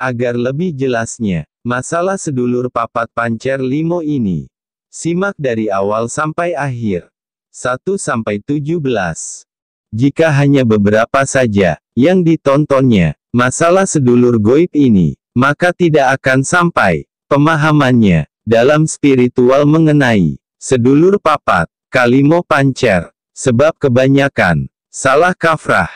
Agar lebih jelasnya, masalah sedulur papat pancer limo ini, simak dari awal sampai akhir. 1-17. Jika hanya beberapa saja yang ditontonnya, masalah sedulur goib ini, maka tidak akan sampai pemahamannya dalam spiritual mengenai sedulur papat, kalimo pancer, sebab kebanyakan salah kaprah.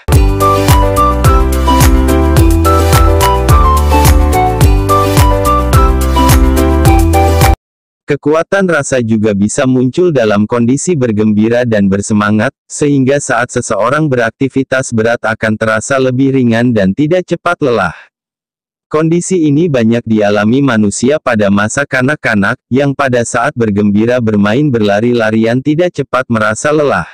Kekuatan rasa juga bisa muncul dalam kondisi bergembira dan bersemangat, sehingga saat seseorang beraktivitas berat akan terasa lebih ringan dan tidak cepat lelah. Kondisi ini banyak dialami manusia pada masa kanak-kanak, yang pada saat bergembira bermain berlari-larian tidak cepat merasa lelah.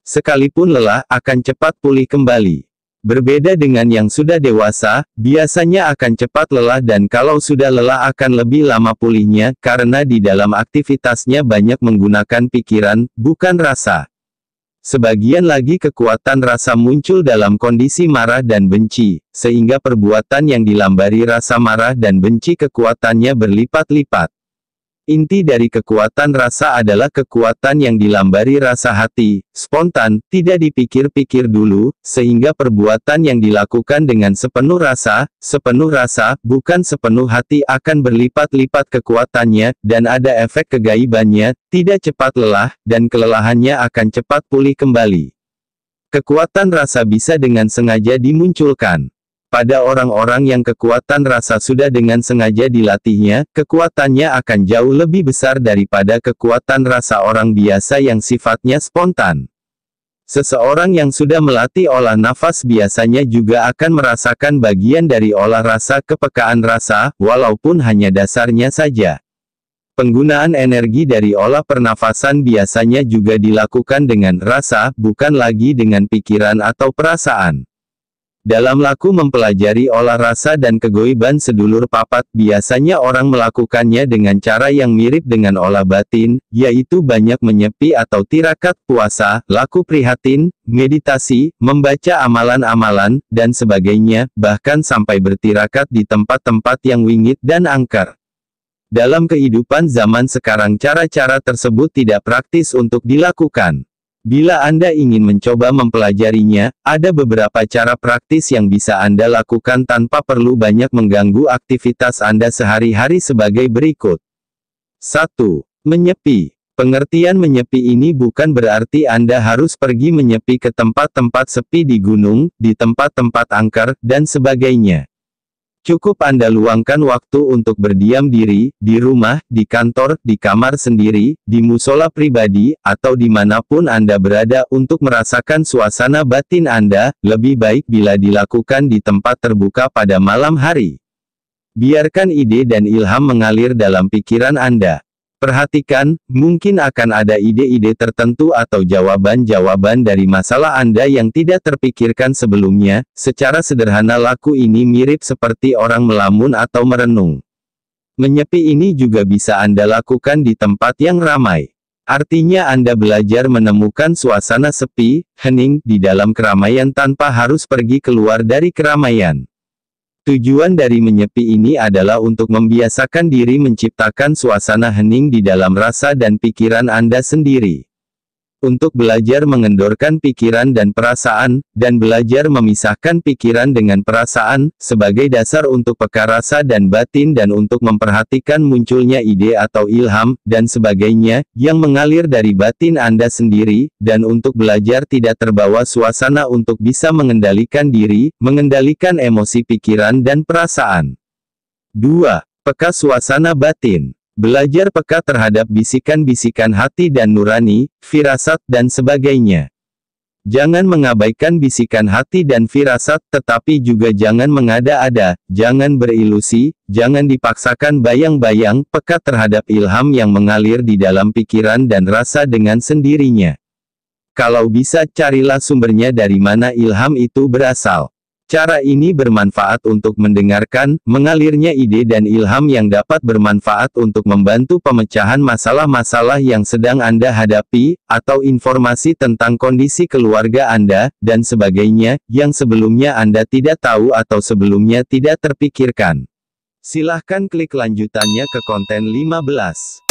Sekalipun lelah, akan cepat pulih kembali. Berbeda dengan yang sudah dewasa, biasanya akan cepat lelah dan kalau sudah lelah akan lebih lama pulihnya, karena di dalam aktivitasnya banyak menggunakan pikiran, bukan rasa. Sebagian lagi kekuatan rasa muncul dalam kondisi marah dan benci, sehingga perbuatan yang dilambari rasa marah dan benci kekuatannya berlipat-lipat. Inti dari kekuatan rasa adalah kekuatan yang dilambari rasa hati, spontan, tidak dipikir-pikir dulu, sehingga perbuatan yang dilakukan dengan sepenuh rasa, bukan sepenuh hati akan berlipat-lipat kekuatannya, dan ada efek kegaibannya, tidak cepat lelah, dan kelelahannya akan cepat pulih kembali. Kekuatan rasa bisa dengan sengaja dimunculkan. Pada orang-orang yang kekuatan rasa sudah dengan sengaja dilatihnya, kekuatannya akan jauh lebih besar daripada kekuatan rasa orang biasa yang sifatnya spontan. Seseorang yang sudah melatih olah nafas biasanya juga akan merasakan bagian dari olah rasa kepekaan rasa, walaupun hanya dasarnya saja. Penggunaan energi dari olah pernafasan biasanya juga dilakukan dengan rasa, bukan lagi dengan pikiran atau perasaan. Dalam laku mempelajari olah rasa dan kegoiban sedulur papat, biasanya orang melakukannya dengan cara yang mirip dengan olah batin, yaitu banyak menyepi atau tirakat puasa, laku prihatin, meditasi, membaca amalan-amalan, dan sebagainya, bahkan sampai bertirakat di tempat-tempat yang wingit dan angker. Dalam kehidupan zaman sekarang cara-cara tersebut tidak praktis untuk dilakukan. Bila Anda ingin mencoba mempelajarinya, ada beberapa cara praktis yang bisa Anda lakukan tanpa perlu banyak mengganggu aktivitas Anda sehari-hari sebagai berikut. 1. Menyepi. Pengertian menyepi ini bukan berarti Anda harus pergi menyepi ke tempat-tempat sepi di gunung, di tempat-tempat angker, dan sebagainya. Cukup Anda luangkan waktu untuk berdiam diri, di rumah, di kantor, di kamar sendiri, di musola pribadi, atau dimanapun Anda berada untuk merasakan suasana batin Anda, lebih baik bila dilakukan di tempat terbuka pada malam hari. Biarkan ide dan ilham mengalir dalam pikiran Anda. Perhatikan, mungkin akan ada ide-ide tertentu atau jawaban-jawaban dari masalah Anda yang tidak terpikirkan sebelumnya. Secara sederhana laku ini mirip seperti orang melamun atau merenung. Menyepi ini juga bisa Anda lakukan di tempat yang ramai. Artinya Anda belajar menemukan suasana sepi, hening, di dalam keramaian tanpa harus pergi keluar dari keramaian. Tujuan dari menyepi ini adalah untuk membiasakan diri menciptakan suasana hening di dalam rasa dan pikiran Anda sendiri. Untuk belajar mengendorkan pikiran dan perasaan, dan belajar memisahkan pikiran dengan perasaan, sebagai dasar untuk peka rasa dan batin dan untuk memperhatikan munculnya ide atau ilham, dan sebagainya, yang mengalir dari batin Anda sendiri, dan untuk belajar tidak terbawa suasana untuk bisa mengendalikan diri, mengendalikan emosi pikiran dan perasaan. 2. Peka suasana batin. Belajar peka terhadap bisikan-bisikan hati dan nurani, firasat, dan sebagainya. Jangan mengabaikan bisikan hati dan firasat, tetapi juga jangan mengada-ada, jangan berilusi, jangan dipaksakan bayang-bayang, peka terhadap ilham yang mengalir di dalam pikiran dan rasa dengan sendirinya. Kalau bisa, carilah sumbernya dari mana ilham itu berasal. Cara ini bermanfaat untuk mendengarkan, mengalirnya ide dan ilham yang dapat bermanfaat untuk membantu pemecahan masalah-masalah yang sedang Anda hadapi, atau informasi tentang kondisi keluarga Anda, dan sebagainya, yang sebelumnya Anda tidak tahu atau sebelumnya tidak terpikirkan. Silahkan klik lanjutannya ke konten 15.